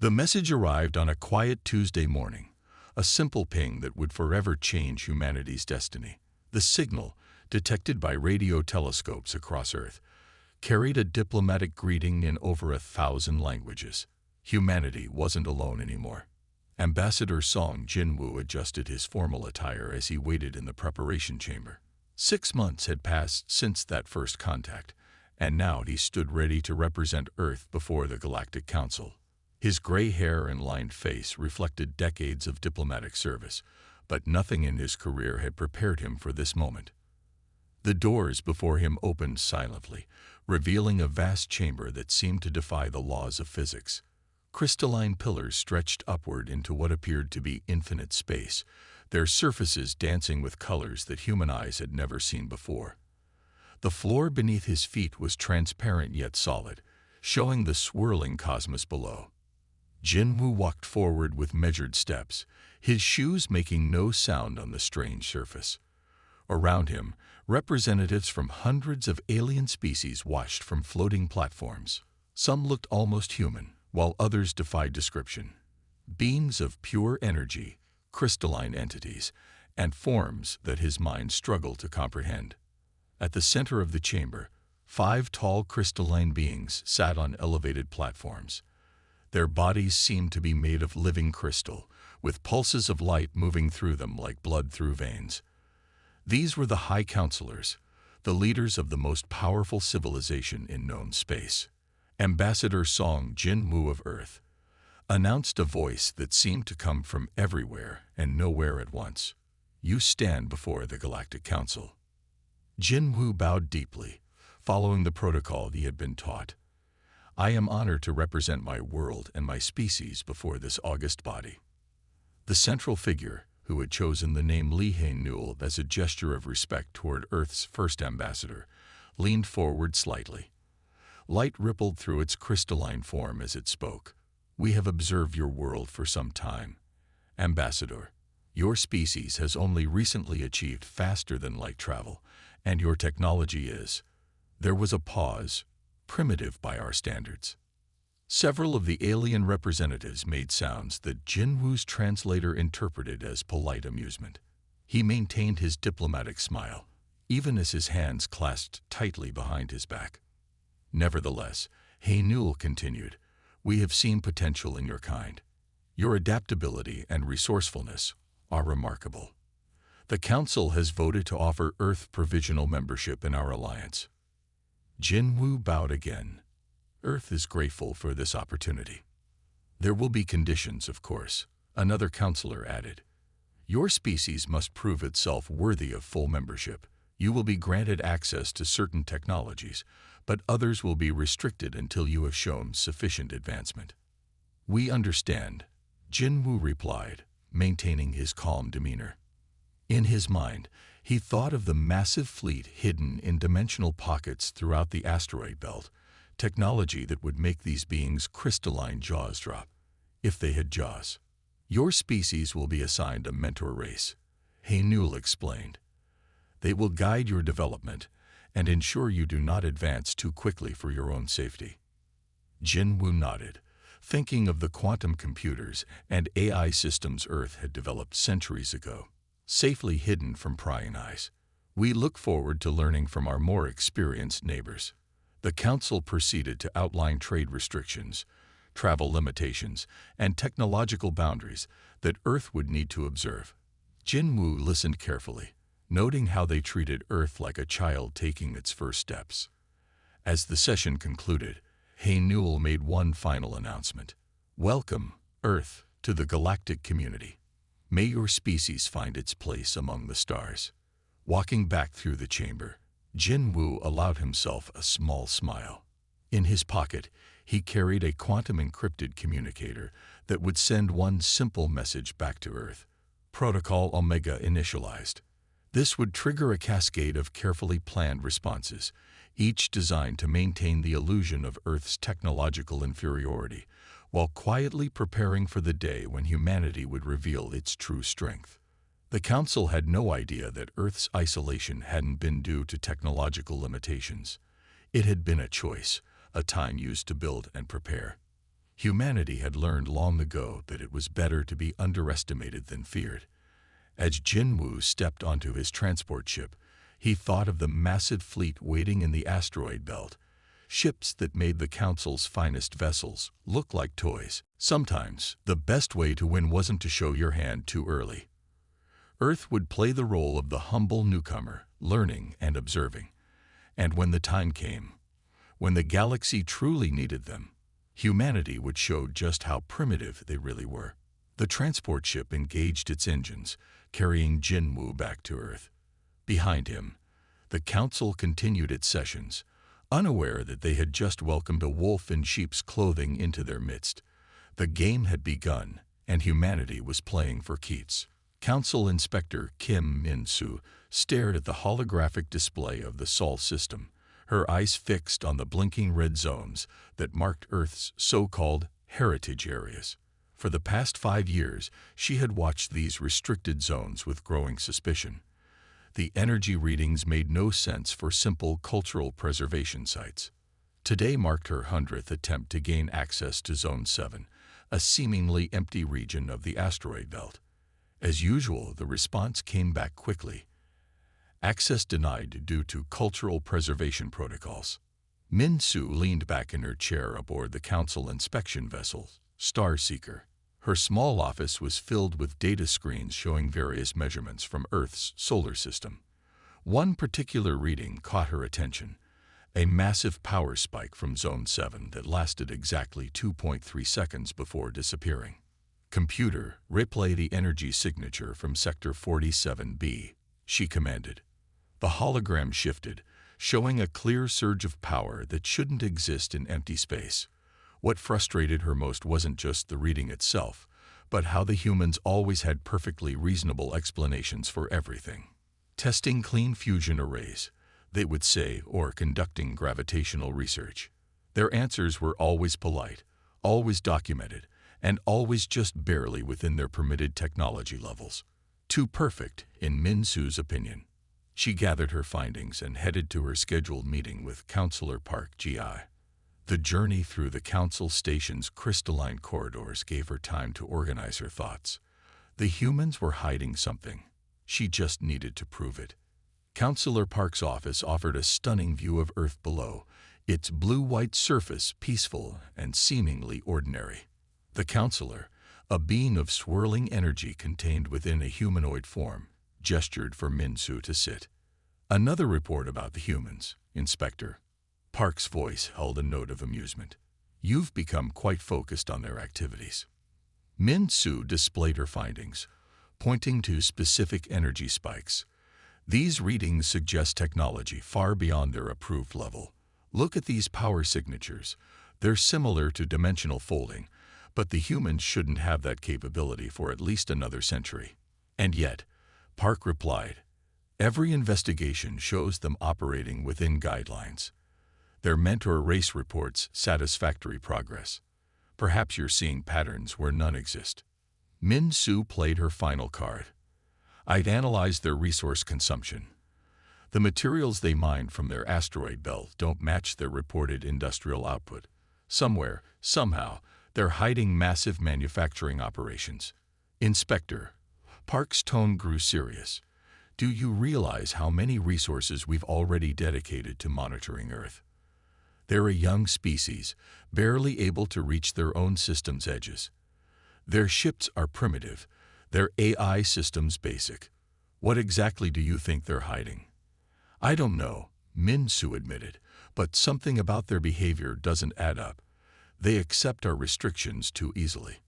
The message arrived on a quiet Tuesday morning, a simple ping that would forever change humanity's destiny. The signal, detected by radio telescopes across Earth, carried a diplomatic greeting in over 1,000 languages. Humanity wasn't alone anymore. Ambassador Song Jinwoo adjusted his formal attire as he waited in the preparation chamber. 6 months had passed since that first contact, and now he stood ready to represent Earth before the Galactic Council. His gray hair and lined face reflected decades of diplomatic service, but nothing in his career had prepared him for this moment. The doors before him opened silently, revealing a vast chamber that seemed to defy the laws of physics. Crystalline pillars stretched upward into what appeared to be infinite space, their surfaces dancing with colors that human eyes had never seen before. The floor beneath his feet was transparent yet solid, showing the swirling cosmos below. Jinwoo walked forward with measured steps, his shoes making no sound on the strange surface. Around him, representatives from hundreds of alien species watched from floating platforms. Some looked almost human, while others defied description. Beings of pure energy, crystalline entities, and forms that his mind struggled to comprehend. At the center of the chamber, 5 tall crystalline beings sat on elevated platforms. Their bodies seemed to be made of living crystal, with pulses of light moving through them like blood through veins. These were the High Counselors, the leaders of the most powerful civilization in known space. Ambassador Song Jinwoo of Earth announced a voice that seemed to come from everywhere and nowhere at once. "You stand before the Galactic Council." Jinwoo bowed deeply, following the protocol he had been taught. "I am honored to represent my world and my species before this august body." The central figure, who had chosen the name Lee Hae-Newell as a gesture of respect toward Earth's first ambassador, leaned forward slightly. Light rippled through its crystalline form as it spoke. "We have observed your world for some time. Ambassador, your species has only recently achieved faster-than-light travel, and your technology is—" There was a pause, primitive by our standards. Several of the alien representatives made sounds that Jinwoo's translator interpreted as polite amusement. He maintained his diplomatic smile, even as his hands clasped tightly behind his back. "Nevertheless," Hae-Newell continued, "we have seen potential in your kind. Your adaptability and resourcefulness are remarkable. The Council has voted to offer Earth provisional membership in our alliance." Jinwoo bowed again. "Earth is grateful for this opportunity." "There will be conditions, of course," another counselor added. "Your species must prove itself worthy of full membership. You will be granted access to certain technologies, but others will be restricted until you have shown sufficient advancement." "We understand," Jinwoo replied, maintaining his calm demeanor. In his mind, he thought of the massive fleet hidden in dimensional pockets throughout the asteroid belt, technology that would make these beings' crystalline jaws drop, if they had jaws. "Your species will be assigned a mentor race," Hae-Newell explained. "They will guide your development and ensure you do not advance too quickly for your own safety." Jinwoo nodded, thinking of the quantum computers and AI systems Earth had developed centuries ago, safely hidden from prying eyes. "We look forward to learning from our more experienced neighbors." The Council proceeded to outline trade restrictions, travel limitations, and technological boundaries that Earth would need to observe. Jinwoo listened carefully, noting how they treated Earth like a child taking its first steps. As the session concluded, Hae-Newell made one final announcement. "Welcome, Earth, to the galactic community. May your species find its place among the stars." Walking back through the chamber, Jinwoo allowed himself a small smile. In his pocket, he carried a quantum-encrypted communicator that would send one simple message back to Earth. Protocol Omega initialized. This would trigger a cascade of carefully planned responses, each designed to maintain the illusion of Earth's technological inferiority, while quietly preparing for the day when humanity would reveal its true strength. The Council had no idea that Earth's isolation hadn't been due to technological limitations. It had been a choice, a time used to build and prepare. Humanity had learned long ago that it was better to be underestimated than feared. As Jinwu stepped onto his transport ship, he thought of the massive fleet waiting in the asteroid belt, ships that made the Council's finest vessels look like toys. Sometimes, the best way to win wasn't to show your hand too early. Earth would play the role of the humble newcomer, learning and observing. And when the time came, when the galaxy truly needed them, humanity would show just how primitive they really were. The transport ship engaged its engines, carrying Jinwu back to Earth. Behind him, the Council continued its sessions, unaware that they had just welcomed a wolf in sheep's clothing into their midst. The game had begun, and humanity was playing for keeps. Council Inspector Kim Min-soo stared at the holographic display of the Sol system, her eyes fixed on the blinking red zones that marked Earth's so-called heritage areas. For the past 5 years, she had watched these restricted zones with growing suspicion. The energy readings made no sense for simple cultural preservation sites. Today marked her 100th attempt to gain access to Zone 7, a seemingly empty region of the asteroid belt. As usual, the response came back quickly. Access denied due to cultural preservation protocols. Min-soo leaned back in her chair aboard the Council inspection vessel, Starseeker. Her small office was filled with data screens showing various measurements from Earth's solar system. One particular reading caught her attention, a massive power spike from Zone 7 that lasted exactly 2.3 seconds before disappearing. "Computer, replay the energy signature from Sector 47B, she commanded. The hologram shifted, showing a clear surge of power that shouldn't exist in empty space. What frustrated her most wasn't just the reading itself, but how the humans always had perfectly reasonable explanations for everything. Testing clean fusion arrays, they would say, or conducting gravitational research. Their answers were always polite, always documented, and always just barely within their permitted technology levels. Too perfect, in Min-soo's opinion. She gathered her findings and headed to her scheduled meeting with Councillor Park Ji. The journey through the Council Station's crystalline corridors gave her time to organize her thoughts. The humans were hiding something. She just needed to prove it. Councillor Park's office offered a stunning view of Earth below, its blue-white surface peaceful and seemingly ordinary. The councillor, a being of swirling energy contained within a humanoid form, gestured for Min-soo to sit. "Another report about the humans, Inspector." Park's voice held a note of amusement. "You've become quite focused on their activities." Min-soo displayed her findings, pointing to specific energy spikes. "These readings suggest technology far beyond their approved level. Look at these power signatures. They're similar to dimensional folding, but the humans shouldn't have that capability for at least another century." And yet, Park replied, "Every investigation shows them operating within guidelines. Their mentor race reports satisfactory progress. Perhaps you're seeing patterns where none exist." Min-soo played her final card. "I'd analyzed their resource consumption. The materials they mined from their asteroid belt don't match their reported industrial output. Somewhere, somehow, they're hiding massive manufacturing operations." "Inspector," Park's tone grew serious, "do you realize how many resources we've already dedicated to monitoring Earth? They're a young species, barely able to reach their own system's edges. Their ships are primitive, their AI systems basic. What exactly do you think they're hiding?" "I don't know," Min-soo admitted, "but something about their behavior doesn't add up. They accept our restrictions too easily.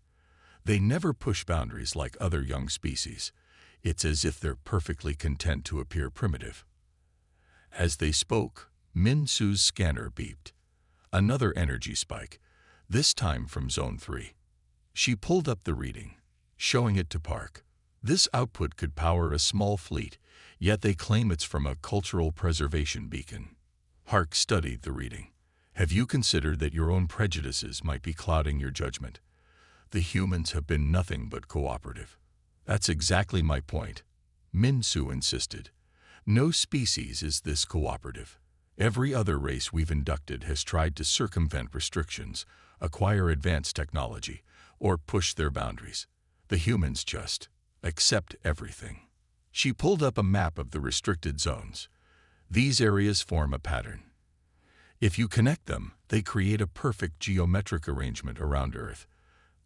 They never push boundaries like other young species. It's as if they're perfectly content to appear primitive." As they spoke, Min-soo's scanner beeped. Another energy spike, this time from Zone 3. She pulled up the reading, showing it to Park. "This output could power a small fleet, yet they claim it's from a cultural preservation beacon." Park studied the reading. "Have you considered that your own prejudices might be clouding your judgment? The humans have been nothing but cooperative." "That's exactly my point," Min-soo insisted. "No species is this cooperative. Every other race we've inducted has tried to circumvent restrictions, acquire advanced technology, or push their boundaries. The humans just accept everything. She pulled up a map of the restricted zones. These areas form a pattern. If you connect them, they create a perfect geometric arrangement around Earth.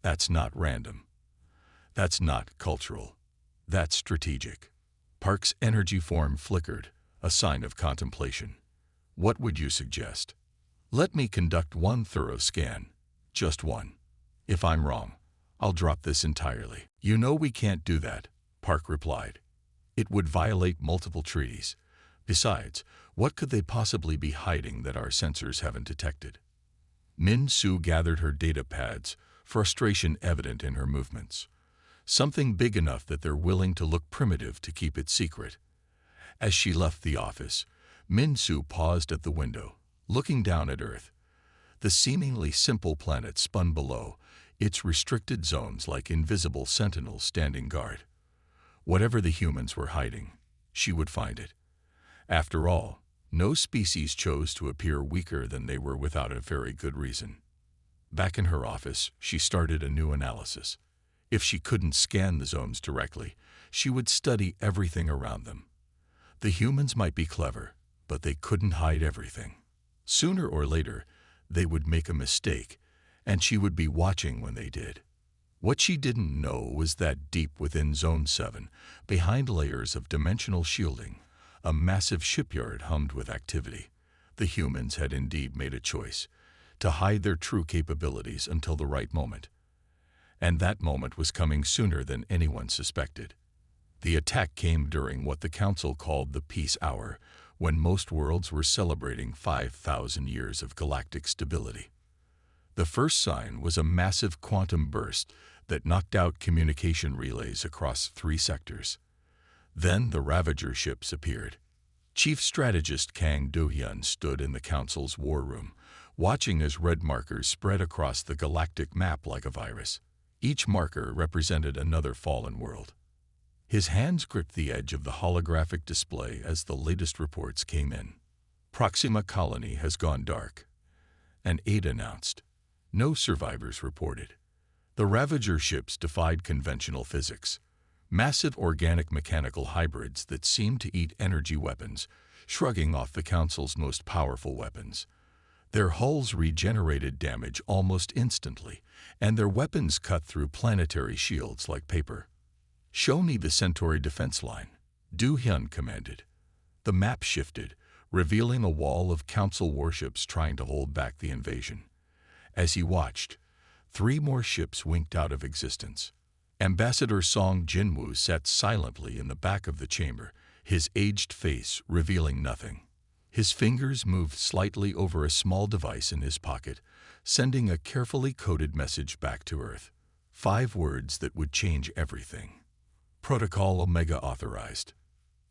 That's not random. That's not cultural. That's strategic. Park's energy form flickered, a sign of contemplation. What would you suggest? Let me conduct one thorough scan. Just one. If I'm wrong, I'll drop this entirely. You know we can't do that, Park replied. It would violate multiple treaties. Besides, what could they possibly be hiding that our sensors haven't detected? Min-Su gathered her data pads, frustration evident in her movements. Something big enough that they're willing to look primitive to keep it secret. As she left the office, Min-Su paused at the window, looking down at Earth. The seemingly simple planet spun below, its restricted zones like invisible sentinels standing guard. Whatever the humans were hiding, she would find it. After all, no species chose to appear weaker than they were without a very good reason. Back in her office, she started a new analysis. If she couldn't scan the zones directly, she would study everything around them. The humans might be clever, but they couldn't hide everything. Sooner or later, they would make a mistake, and she would be watching when they did. What she didn't know was that deep within Zone 7, behind layers of dimensional shielding, a massive shipyard hummed with activity. The humans had indeed made a choice, to hide their true capabilities until the right moment. And that moment was coming sooner than anyone suspected. The attack came during what the Council called the Peace Hour, when most worlds were celebrating 5,000 years of galactic stability. The first sign was a massive quantum burst that knocked out communication relays across 3 sectors. Then the Ravager ships appeared. Chief Strategist Kang Do-hyun stood in the Council's war room, watching as red markers spread across the galactic map like a virus. Each marker represented another fallen world. His hands gripped the edge of the holographic display as the latest reports came in. Proxima Colony has gone dark. An aide announced. No survivors reported. The Ravager ships defied conventional physics. Massive organic mechanical hybrids that seemed to eat energy weapons, shrugging off the Council's most powerful weapons. Their hulls regenerated damage almost instantly, and their weapons cut through planetary shields like paper. "Show me the Centauri defense line," Do-hyun commanded. The map shifted, revealing a wall of Council warships trying to hold back the invasion. As he watched, 3 more ships winked out of existence. Ambassador Song Jinwoo sat silently in the back of the chamber, his aged face revealing nothing. His fingers moved slightly over a small device in his pocket, sending a carefully coded message back to Earth. 5 words that would change everything. Protocol Omega authorized.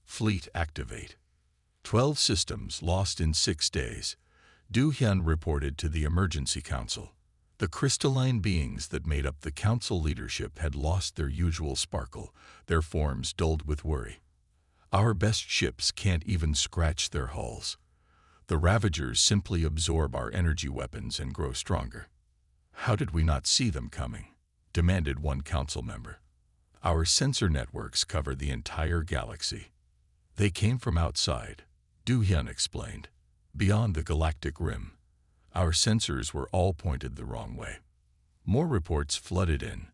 Fleet activate. 12 systems lost in 6 days. Do-hyun reported to the Emergency Council. The crystalline beings that made up the Council leadership had lost their usual sparkle, their forms dulled with worry. Our best ships can't even scratch their hulls. The Ravagers simply absorb our energy weapons and grow stronger. How did we not see them coming? Demanded one Council member. Our sensor networks cover the entire galaxy. They came from outside, Do-hyun explained, beyond the galactic rim. Our sensors were all pointed the wrong way. More reports flooded in.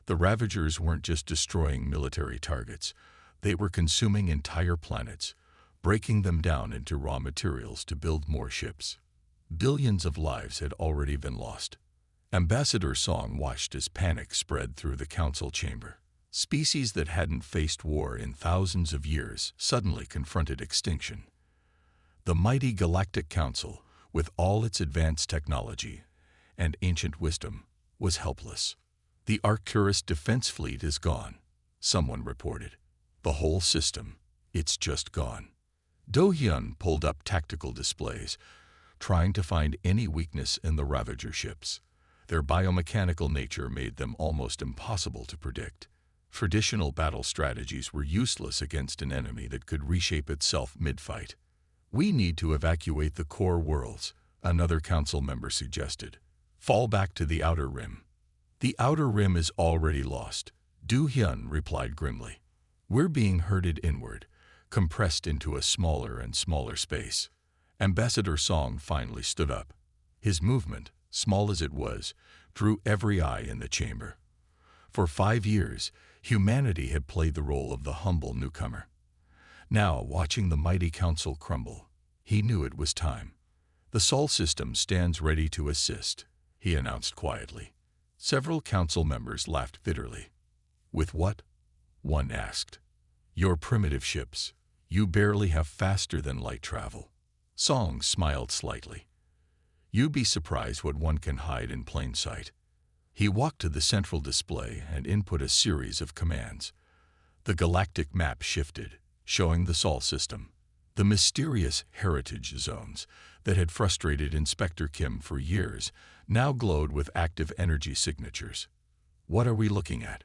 The Ravagers weren't just destroying military targets. They were consuming entire planets, breaking them down into raw materials to build more ships. Billions of lives had already been lost. Ambassador Song watched as panic spread through the Council chamber. Species that hadn't faced war in thousands of years suddenly confronted extinction. The mighty Galactic Council, with all its advanced technology and ancient wisdom, was helpless. The Arcturus defense fleet is gone, someone reported. The whole system, it's just gone. Do-hyun pulled up tactical displays, trying to find any weakness in the Ravager ships. Their biomechanical nature made them almost impossible to predict. Traditional battle strategies were useless against an enemy that could reshape itself mid-fight. "We need to evacuate the core worlds," another Council member suggested. Fall back to the outer rim. The outer rim is already lost, Du Hyun replied grimly. We're being herded inward, compressed into a smaller and smaller space. Ambassador Song finally stood up. His movement, small as it was, drew every eye in the chamber. For 5 years, humanity had played the role of the humble newcomer. Now, watching the mighty council crumble, he knew it was time. The Sol system stands ready to assist, he announced quietly. Several council members laughed bitterly. With what? One asked. Your primitive ships. You barely have faster than light travel. Song smiled slightly. You'd be surprised what one can hide in plain sight. He walked to the central display and input a series of commands. The galactic map shifted, showing the Sol system. The mysterious heritage zones that had frustrated Inspector Kim for years now glowed with active energy signatures. What are we looking at?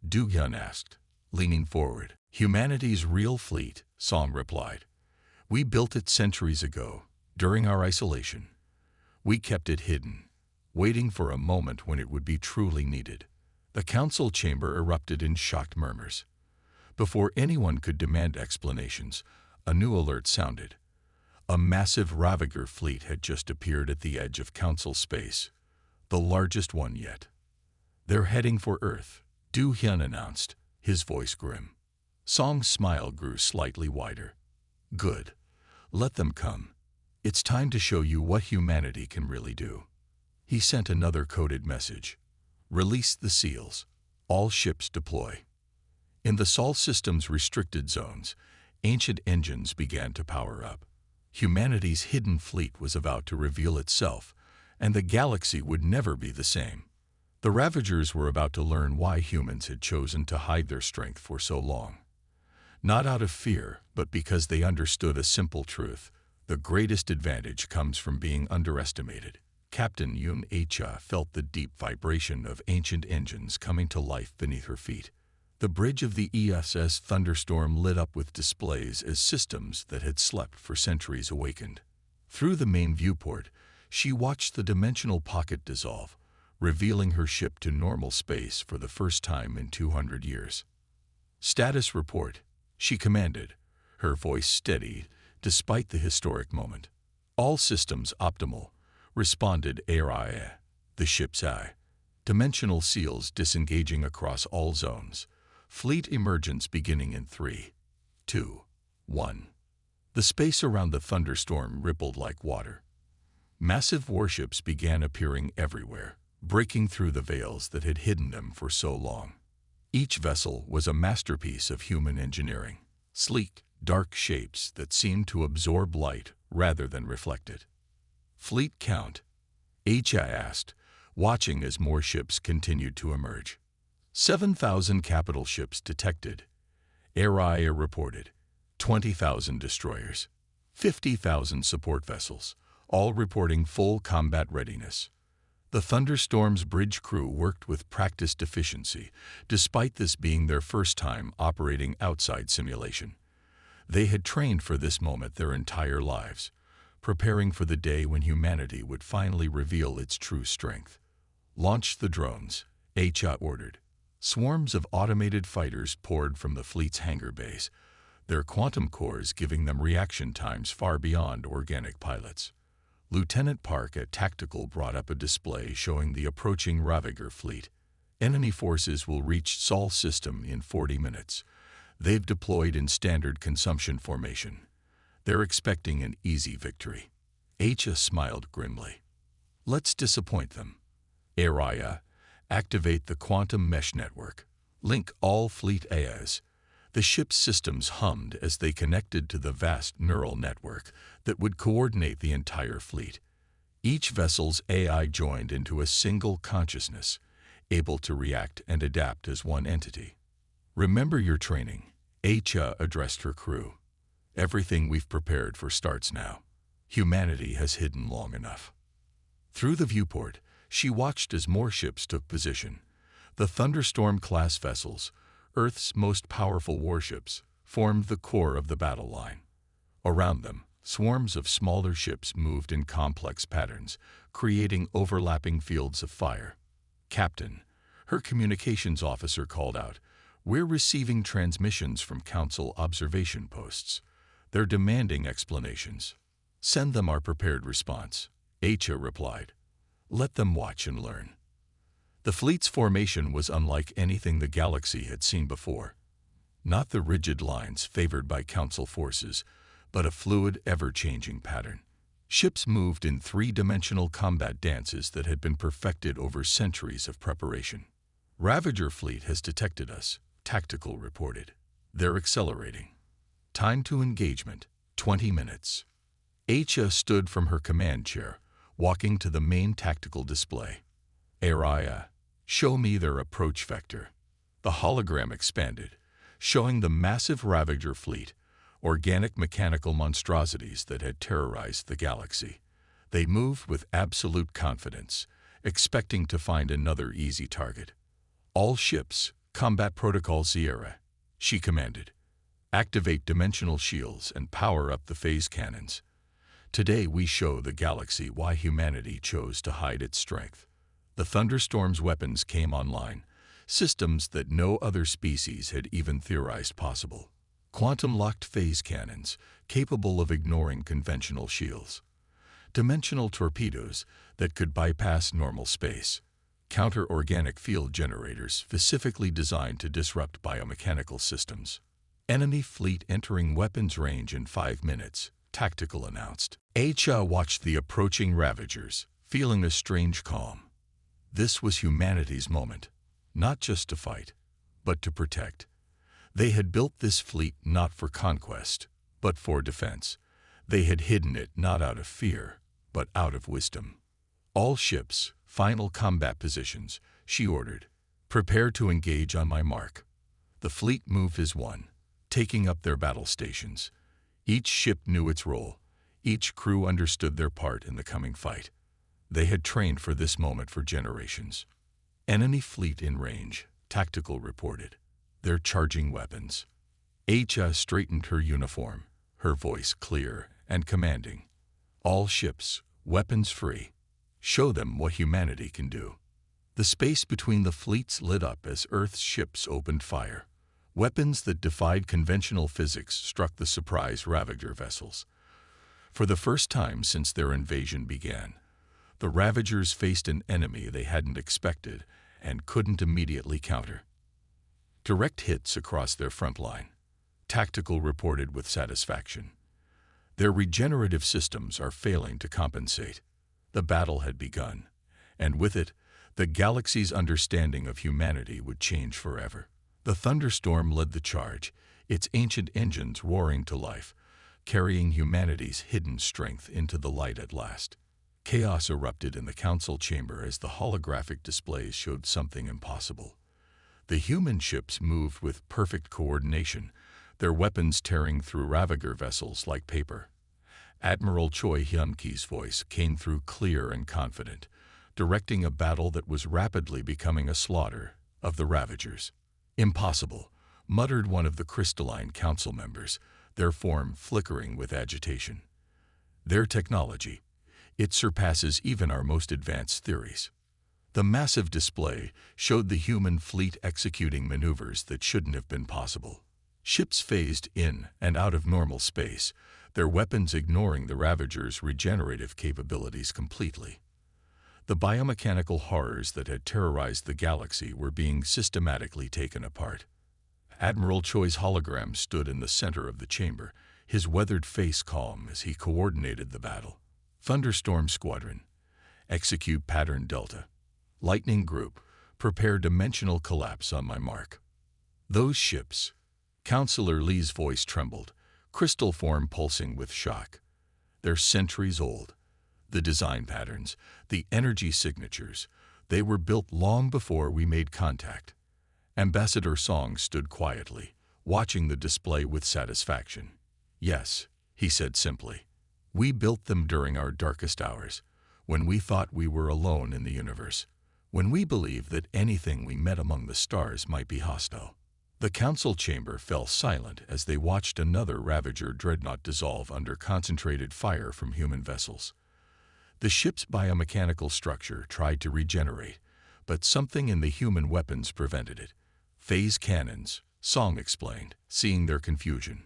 Du Hyun asked, leaning forward. Humanity's real fleet, Song replied. We built it centuries ago, during our isolation. We kept it hidden, waiting for a moment when it would be truly needed. The council chamber erupted in shocked murmurs. Before anyone could demand explanations, a new alert sounded. A massive Ravager fleet had just appeared at the edge of council space, the largest one yet. They're heading for Earth, Du Hyun announced, his voice grim. Song's smile grew slightly wider. Good. Let them come. It's time to show you what humanity can really do. He sent another coded message. Release the seals. All ships deploy. In the Sol system's restricted zones, ancient engines began to power up. Humanity's hidden fleet was about to reveal itself, and the galaxy would never be the same. The Ravagers were about to learn why humans had chosen to hide their strength for so long. Not out of fear, but because they understood a simple truth. The greatest advantage comes from being underestimated. Captain Yoon Ha felt the deep vibration of ancient engines coming to life beneath her feet. The bridge of the ESS Thunderstorm lit up with displays as systems that had slept for centuries awakened. Through the main viewport, she watched the dimensional pocket dissolve, revealing her ship to normal space for the first time in 200 years. Status report, she commanded, her voice steady despite the historic moment. All systems optimal, responded Araya, the ship's eye. Dimensional seals disengaging across all zones. Fleet emergence beginning in 3, 2, 1. The space around the thunderstorm rippled like water. Massive warships began appearing everywhere, breaking through the veils that had hidden them for so long. Each vessel was a masterpiece of human engineering. Sleek, dark shapes that seemed to absorb light rather than reflect it. Fleet count? HI asked, watching as more ships continued to emerge. 7,000 capital ships detected. Araya reported. 20,000 destroyers. 50,000 support vessels, all reporting full combat readiness. The Thunderstorm's bridge crew worked with practiced efficiency, despite this being their first time operating outside simulation. They had trained for this moment their entire lives, preparing for the day when humanity would finally reveal its true strength. Launch the drones, HA ordered. Swarms of automated fighters poured from the fleet's hangar bays, their quantum cores giving them reaction times far beyond organic pilots. Lieutenant Park at Tactical brought up a display showing the approaching Ravager fleet. Enemy forces will reach Sol system in 40 minutes. They've deployed in standard consumption formation. They're expecting an easy victory. Acha smiled grimly. Let's disappoint them. Araya, activate the quantum mesh network. Link all fleet AIs. The ship's systems hummed as they connected to the vast neural network that would coordinate the entire fleet. Each vessel's AI joined into a single consciousness, able to react and adapt as one entity. Remember your training, Acha addressed her crew. Everything we've prepared for starts now. Humanity has hidden long enough. Through the viewport, she watched as more ships took position. The Thunderstorm-class vessels, Earth's most powerful warships, formed the core of the battle line. Around them, Swarms of smaller ships moved in complex patterns, creating overlapping fields of fire. "Captain," her communications officer called out, "we're receiving transmissions from Council observation posts. They're demanding explanations." "Send them our prepared response," HFY replied. "Let them watch and learn." The fleet's formation was unlike anything the galaxy had seen before. Not the rigid lines favored by Council forces, but a fluid, ever-changing pattern. Ships moved in three-dimensional combat dances that had been perfected over centuries of preparation. "Ravager fleet has detected us," Tactical reported. "They're accelerating. Time to engagement, 20 minutes. HFY stood from her command chair, walking to the main tactical display. "Araya, show me their approach vector." The hologram expanded, showing the massive Ravager fleet, organic mechanical monstrosities that had terrorized the galaxy. They moved with absolute confidence, expecting to find another easy target. "All ships, Combat Protocol Sierra," she commanded. "Activate dimensional shields and power up the phase cannons. Today we show the galaxy why humanity chose to hide its strength." The Thunderstorm's weapons came online, systems that no other species had even theorized possible. Quantum-locked phase cannons, capable of ignoring conventional shields. Dimensional torpedoes that could bypass normal space. Counter-organic field generators specifically designed to disrupt biomechanical systems. "Enemy fleet entering weapons range in 5 minutes, Tactical announced. HFY watched the approaching Ravagers, feeling a strange calm. This was humanity's moment, not just to fight, but to protect. They had built this fleet not for conquest, but for defense. They had hidden it not out of fear, but out of wisdom. "All ships, final combat positions," she ordered. "Prepare to engage on my mark." The fleet moved as one, taking up their battle stations. Each ship knew its role. Each crew understood their part in the coming fight. They had trained for this moment for generations. "Enemy fleet in range," Tactical reported. "They're charging weapons." HFY straightened her uniform, her voice clear and commanding. "All ships, weapons free. Show them what humanity can do." The space between the fleets lit up as Earth's ships opened fire. Weapons that defied conventional physics struck the surprise Ravager vessels. For the first time since their invasion began, the Ravagers faced an enemy they hadn't expected and couldn't immediately counter. Direct hits across their front line, Tactical reported with satisfaction. Their regenerative systems are failing to compensate. The battle had begun, and with it, the galaxy's understanding of humanity would change forever. The Thunderstorm led the charge, its ancient engines roaring to life, carrying humanity's hidden strength into the light at last. Chaos erupted in the council chamber as the holographic displays showed something impossible. The human ships moved with perfect coordination, their weapons tearing through Ravager vessels like paper. Admiral Choi Hyun-ki's voice came through clear and confident, directing a battle that was rapidly becoming a slaughter of the Ravagers. "Impossible," muttered one of the crystalline council members, their form flickering with agitation. "Their technology, it surpasses even our most advanced theories." The massive display showed the human fleet executing maneuvers that shouldn't have been possible. Ships phased in and out of normal space, their weapons ignoring the Ravagers' regenerative capabilities completely. The biomechanical horrors that had terrorized the galaxy were being systematically taken apart. Admiral Choi's hologram stood in the center of the chamber, his weathered face calm as he coordinated the battle. "Thunderstorm Squadron, execute Pattern Delta. Lightning Group, prepare dimensional collapse on my mark." Those ships, Counselor Lee's voice trembled, crystal form pulsing with shock. "They're centuries old. The design patterns, the energy signatures, they were built long before we made contact." Ambassador Song stood quietly, watching the display with satisfaction. "Yes," he said simply. "We built them during our darkest hours, when we thought we were alone in the universe, when we believed that anything we met among the stars might be hostile. The council chamber fell silent as they watched another Ravager dreadnought dissolve under concentrated fire from human vessels. The ship's biomechanical structure tried to regenerate, but something in the human weapons prevented it. Phase cannons, Song explained, seeing their confusion.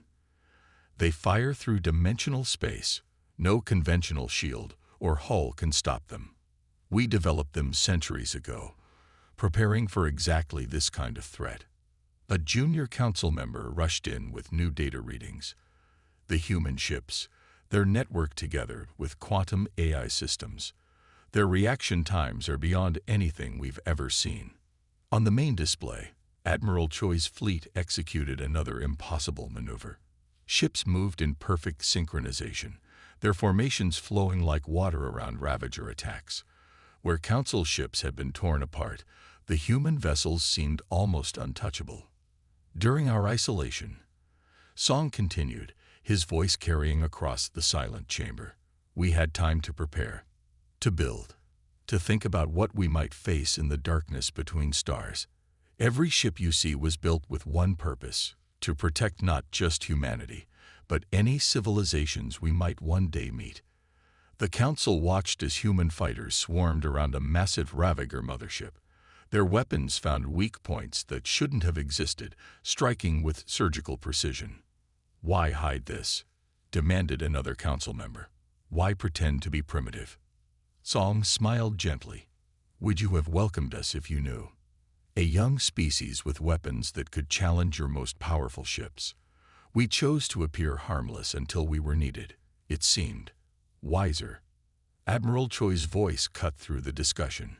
They fire through dimensional space. No conventional shield or hull can stop them. We developed them centuries ago, preparing for exactly this kind of threat. A junior council member rushed in with new data readings. The human ships, they're networked together with quantum AI systems. Their reaction times are beyond anything we've ever seen. On the main display, Admiral Choi's fleet executed another impossible maneuver. Ships moved in perfect synchronization, their formations flowing like water around Ravager attacks. Where council ships had been torn apart, the human vessels seemed almost untouchable. During our isolation, Song continued, his voice carrying across the silent chamber, we had time to prepare, to build, to think about what we might face in the darkness between stars. Every ship you see was built with one purpose, to protect not just humanity, but any civilizations we might one day meet. The council watched as human fighters swarmed around a massive Ravager mothership. Their weapons found weak points that shouldn't have existed, striking with surgical precision. Why hide this? Demanded another council member. Why pretend to be primitive? Song smiled gently. Would you have welcomed us if you knew? A young species with weapons that could challenge your most powerful ships. We chose to appear harmless until we were needed. It seemed wiser. Admiral Choi's voice cut through the discussion.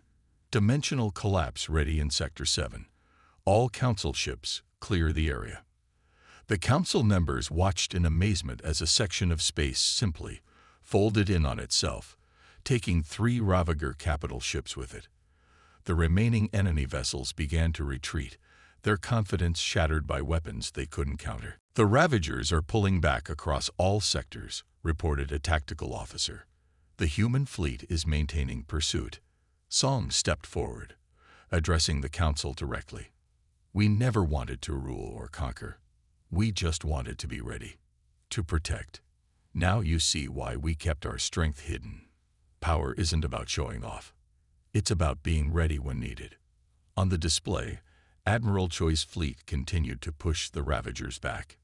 Dimensional collapse ready in Sector 7. All council ships, clear the area. The council members watched in amazement as a section of space simply folded in on itself, taking 3 Ravager capital ships with it. The remaining enemy vessels began to retreat, their confidence shattered by weapons they couldn't counter. The Ravagers are pulling back across all sectors, reported a tactical officer. The human fleet is maintaining pursuit. Song stepped forward, addressing the council directly. We never wanted to rule or conquer. We just wanted to be ready, to protect. Now you see why we kept our strength hidden. Power isn't about showing off. It's about being ready when needed. On the display, Admiral Choi's fleet continued to push the Ravagers back.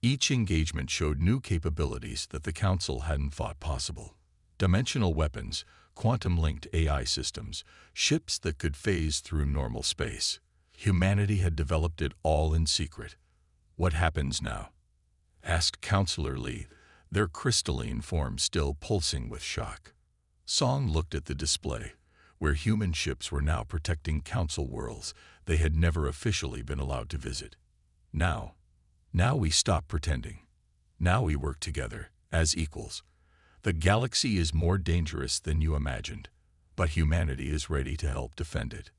Each engagement showed new capabilities that the Council hadn't thought possible. Dimensional weapons, quantum-linked AI systems, ships that could phase through normal space. Humanity had developed it all in secret. What happens now? Asked Counselor Lee, their crystalline form still pulsing with shock. Song looked at the display, where human ships were now protecting Council worlds they had never officially been allowed to visit. Now we stop pretending. Now we work together, as equals. The galaxy is more dangerous than you imagined, but humanity is ready to help defend it.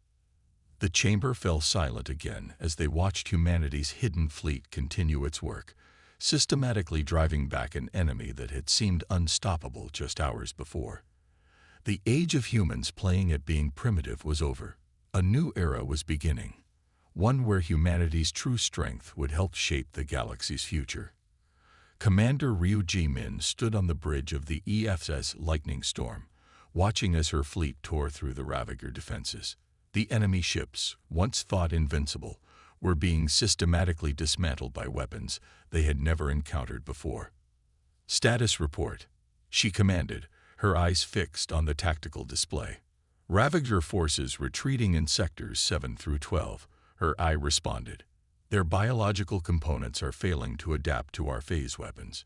The chamber fell silent again as they watched humanity's hidden fleet continue its work, systematically driving back an enemy that had seemed unstoppable just hours before. The age of humans playing at being primitive was over. A new era was beginning, one where humanity's true strength would help shape the galaxy's future. Commander Ryu Ji-min stood on the bridge of the EFS Lightning Storm, watching as her fleet tore through the Ravager defenses. The enemy ships, once thought invincible, were being systematically dismantled by weapons they had never encountered before. Status report, she commanded, her eyes fixed on the tactical display. Ravager forces retreating in sectors 7 through 12, her eye responded. Their biological components are failing to adapt to our phase weapons.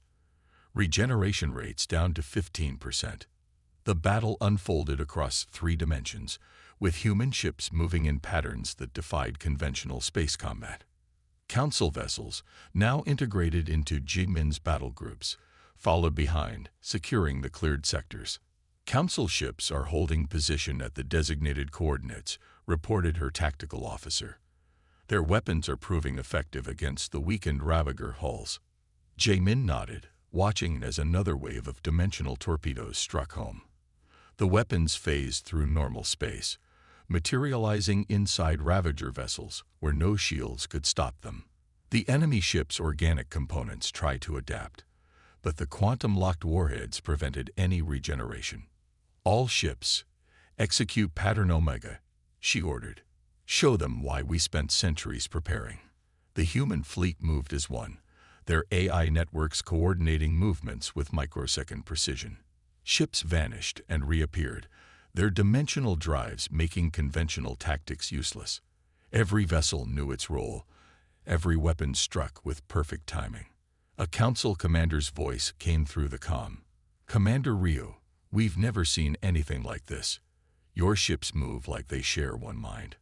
Regeneration rates down to 15%. The battle unfolded across 3 dimensions, with human ships moving in patterns that defied conventional space combat. Council vessels, now integrated into Ji-min's battle groups, followed behind, securing the cleared sectors. Council ships are holding position at the designated coordinates, reported her tactical officer. Their weapons are proving effective against the weakened Ravager hulls. Ji-min nodded, watching as another wave of dimensional torpedoes struck home. The weapons phased through normal space, materializing inside Ravager vessels where no shields could stop them. The enemy ship's organic components tried to adapt, but the quantum-locked warheads prevented any regeneration. All ships, execute Pattern Omega, she ordered. Show them why we spent centuries preparing. The human fleet moved as one, their AI networks coordinating movements with microsecond precision. Ships vanished and reappeared, their dimensional drives making conventional tactics useless. Every vessel knew its role, every weapon struck with perfect timing. A council commander's voice came through the comm. "Commander Rio, we've never seen anything like this. Your ships move like they share one mind."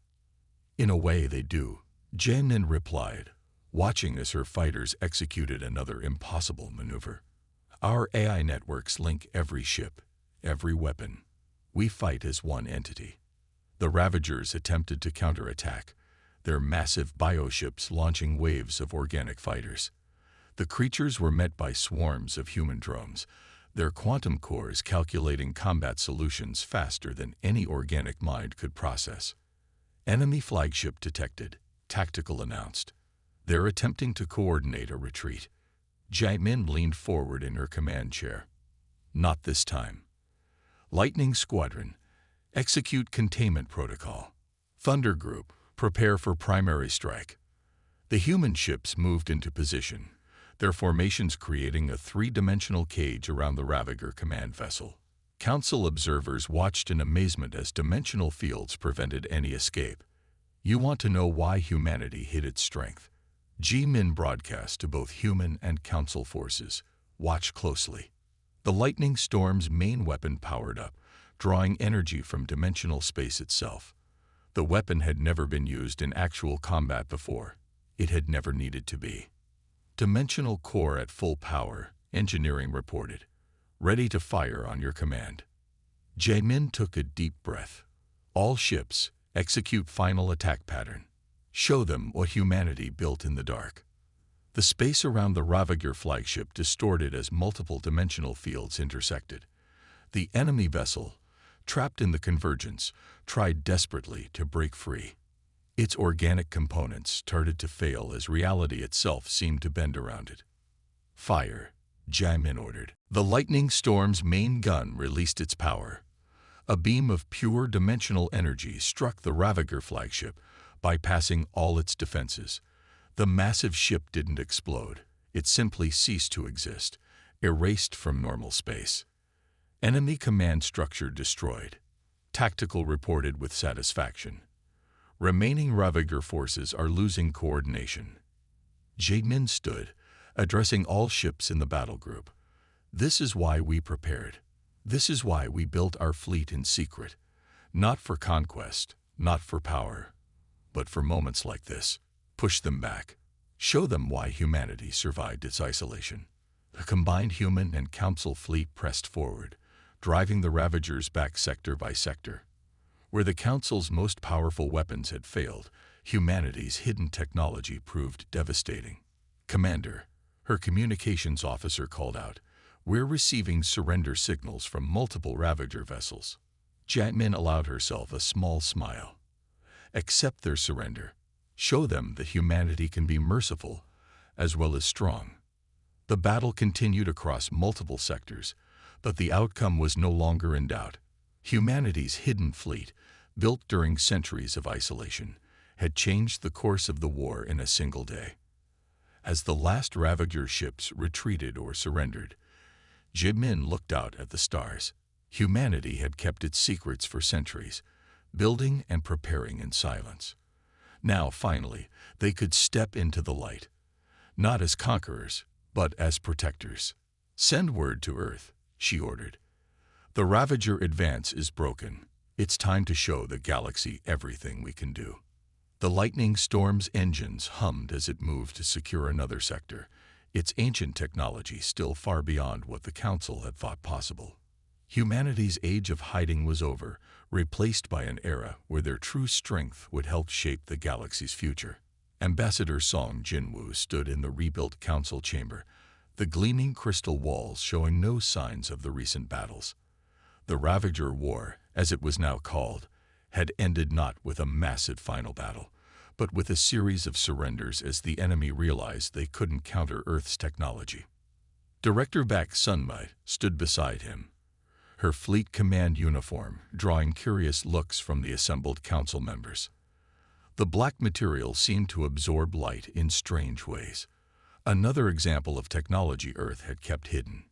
"In a way they do," Janin replied, watching as her fighters executed another impossible maneuver. "Our AI networks link every ship, every weapon. We fight as one entity." The Ravagers attempted to counterattack, their massive bioships launching waves of organic fighters. The creatures were met by swarms of human drones, their quantum cores calculating combat solutions faster than any organic mind could process. "Enemy flagship detected," Tactical announced. "They're attempting to coordinate a retreat." Jaemin leaned forward in her command chair. "Not this time. Lightning Squadron, execute containment protocol. Thunder Group, prepare for primary strike." The human ships moved into position, their formations creating a three-dimensional cage around the Ravager command vessel. Council observers watched in amazement as dimensional fields prevented any escape. "You want to know why humanity hid its strength?" Ji-Min broadcast to both human and council forces. "Watch closely." The lightning storm's main weapon powered up, drawing energy from dimensional space itself. The weapon had never been used in actual combat before. It had never needed to be. "Dimensional core at full power," engineering reported. "Ready to fire on your command." Jaemin took a deep breath. "All ships, execute final attack pattern. Show them what humanity built in the dark." The space around the Ravager flagship distorted as multiple dimensional fields intersected. The enemy vessel, trapped in the convergence, tried desperately to break free. Its organic components started to fail as reality itself seemed to bend around it. "Fire," Jaemin ordered. The lightning storm's main gun released its power. A beam of pure dimensional energy struck the Ravager flagship, bypassing all its defenses. The massive ship didn't explode. It simply ceased to exist, erased from normal space. "Enemy command structure destroyed," Tactical reported with satisfaction. "Remaining Ravager forces are losing coordination." Jaemin stood, addressing all ships in the battle group. "This is why we prepared. This is why we built our fleet in secret. Not for conquest, not for power, but for moments like this. Push them back. Show them why humanity survived its isolation." The combined human and council fleet pressed forward, driving the Ravagers back sector by sector. Where the Council's most powerful weapons had failed, humanity's hidden technology proved devastating. "Commander," her communications officer called out, "we're receiving surrender signals from multiple Ravager vessels." Jaemin allowed herself a small smile. "Accept their surrender. Show them that humanity can be merciful as well as strong." The battle continued across multiple sectors, but the outcome was no longer in doubt. Humanity's hidden fleet, built during centuries of isolation, had changed the course of the war in a single day. As the last Ravager ships retreated or surrendered, Jimin looked out at the stars. Humanity had kept its secrets for centuries, building and preparing in silence. Now, finally, they could step into the light, not as conquerors, but as protectors. "Send word to Earth," she ordered. "The Ravager advance is broken. It's time to show the galaxy everything we can do." The lightning storm's engines hummed as it moved to secure another sector, its ancient technology still far beyond what the Council had thought possible. Humanity's age of hiding was over, replaced by an era where their true strength would help shape the galaxy's future. Ambassador Song Jinwoo stood in the rebuilt council chamber, the gleaming crystal walls showing no signs of the recent battles. The Ravager War, as it was now called, had ended not with a massive final battle, but with a series of surrenders as the enemy realized they couldn't counter Earth's technology. Director Bak Sun-mai stood beside him, her fleet command uniform drawing curious looks from the assembled council members. The black material seemed to absorb light in strange ways, another example of technology Earth had kept hidden.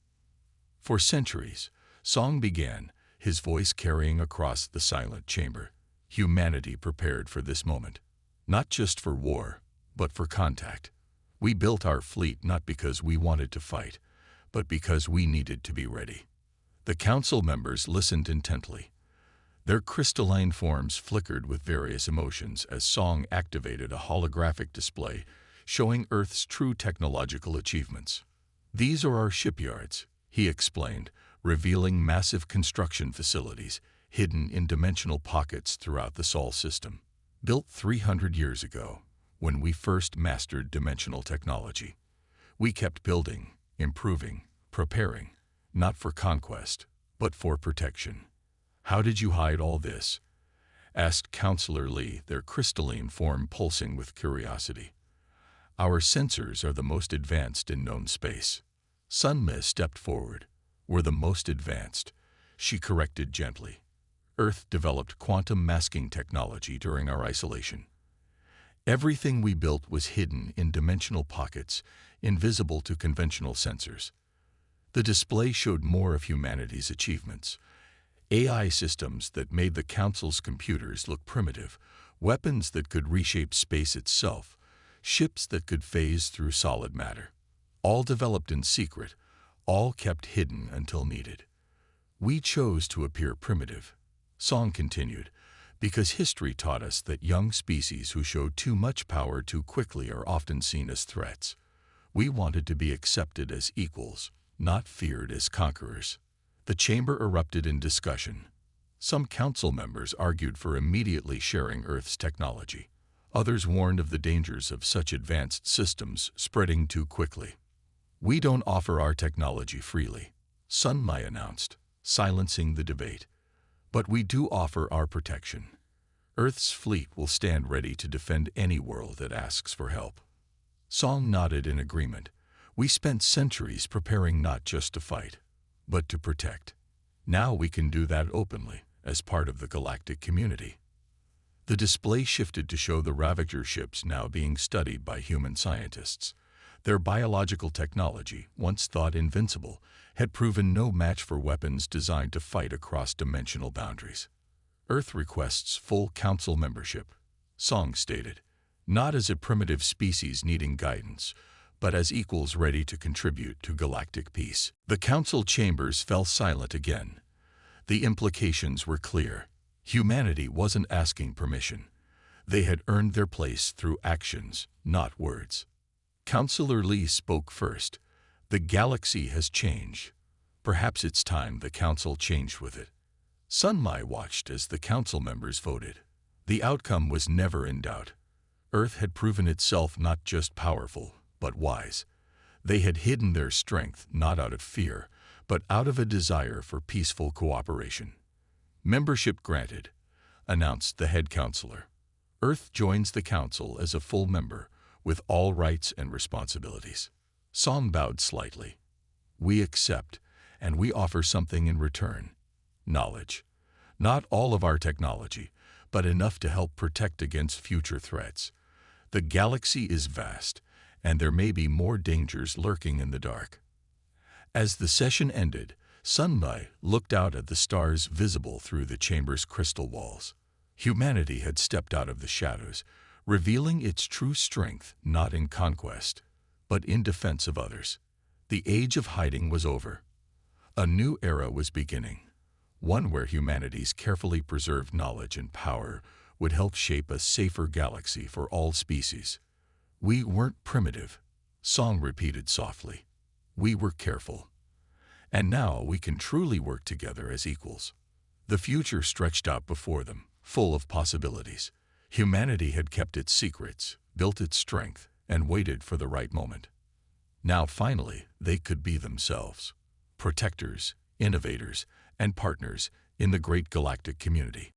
For centuries, Song began, his voice carrying across the silent chamber. Humanity prepared for this moment, not just for war, but for contact. We built our fleet not because we wanted to fight, but because we needed to be ready. The council members listened intently. Their crystalline forms flickered with various emotions as Song activated a holographic display showing Earth's true technological achievements. "These are our shipyards," he explained, revealing massive construction facilities hidden in dimensional pockets throughout the Sol system. Built 300 years ago, when we first mastered dimensional technology. We kept building, improving, preparing, not for conquest, but for protection. "How did you hide all this?" asked Counselor Lee, their crystalline form pulsing with curiosity. "Our sensors are the most advanced in known space." Sun-mi stepped forward. "We're the most advanced," she corrected gently. "Earth developed quantum masking technology during our isolation. Everything we built was hidden in dimensional pockets, invisible to conventional sensors." The display showed more of humanity's achievements. AI systems that made the Council's computers look primitive, weapons that could reshape space itself, ships that could phase through solid matter. All developed in secret, all kept hidden until needed. "We chose to appear primitive," Song continued, "because history taught us that young species who show too much power too quickly are often seen as threats. We wanted to be accepted as equals, not feared as conquerors." The chamber erupted in discussion. Some council members argued for immediately sharing Earth's technology. Others warned of the dangers of such advanced systems spreading too quickly. "We don't offer our technology freely," Sun-mi announced, silencing the debate. "But we do offer our protection. Earth's fleet will stand ready to defend any world that asks for help." Song nodded in agreement. "We spent centuries preparing not just to fight, but to protect. Now we can do that openly, as part of the galactic community." The display shifted to show the Ravager ships now being studied by human scientists. Their biological technology, once thought invincible, had proven no match for weapons designed to fight across dimensional boundaries. "Earth requests full council membership," Song stated, "not as a primitive species needing guidance, but as equals ready to contribute to galactic peace." The council chambers fell silent again. The implications were clear. Humanity wasn't asking permission. They had earned their place through actions, not words. Counselor Lee spoke first. "The galaxy has changed. Perhaps it's time the council changed with it." Sun-mi watched as the council members voted. The outcome was never in doubt. Earth had proven itself not just powerful, but wise. They had hidden their strength not out of fear, but out of a desire for peaceful cooperation. "Membership granted," announced the head counselor. "Earth joins the council as a full member, with all rights and responsibilities." Song bowed slightly. "We accept, and we offer something in return. Knowledge. Not all of our technology, but enough to help protect against future threats. The galaxy is vast, and there may be more dangers lurking in the dark." As the session ended, Sun-mi looked out at the stars visible through the chamber's crystal walls. Humanity had stepped out of the shadows, revealing its true strength not in conquest, but in defense of others. The age of hiding was over. A new era was beginning, one where humanity's carefully preserved knowledge and power would help shape a safer galaxy for all species. "We weren't primitive," Song repeated softly. "We were careful. And now we can truly work together as equals." The future stretched out before them, full of possibilities. Humanity had kept its secrets, built its strength, and waited for the right moment. Now finally, they could be themselves, protectors, innovators, and partners in the great galactic community.